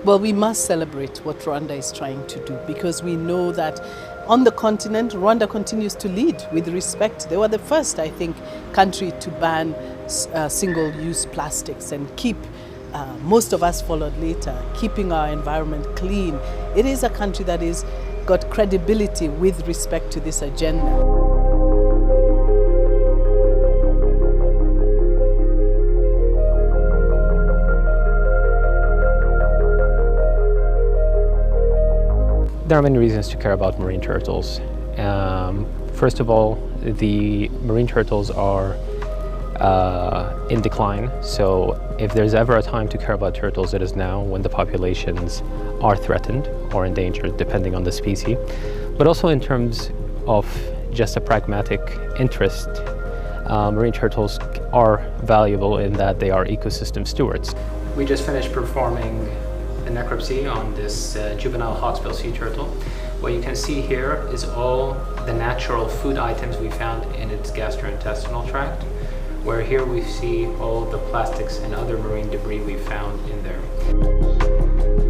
Well, we must celebrate what Rwanda is trying to do, because we know that on the continent, Rwanda continues to lead with respect. They were the first, I think, country to ban single-use plastics and keep, most of us followed later, keeping our environment clean. It is a country that is got credibility with respect to this agenda. There are many reasons to care about marine turtles. First of all, the marine turtles are in decline, so if there's ever a time to care about turtles, it is now, when the populations are threatened or endangered, depending on the species. But also in terms of just a pragmatic interest, marine turtles are valuable in that they are ecosystem stewards. We just finished performing the necropsy on this juvenile hawksbill sea turtle. What you can see here is all the natural food items we found in its gastrointestinal tract, where here we see all the plastics and other marine debris we found in there.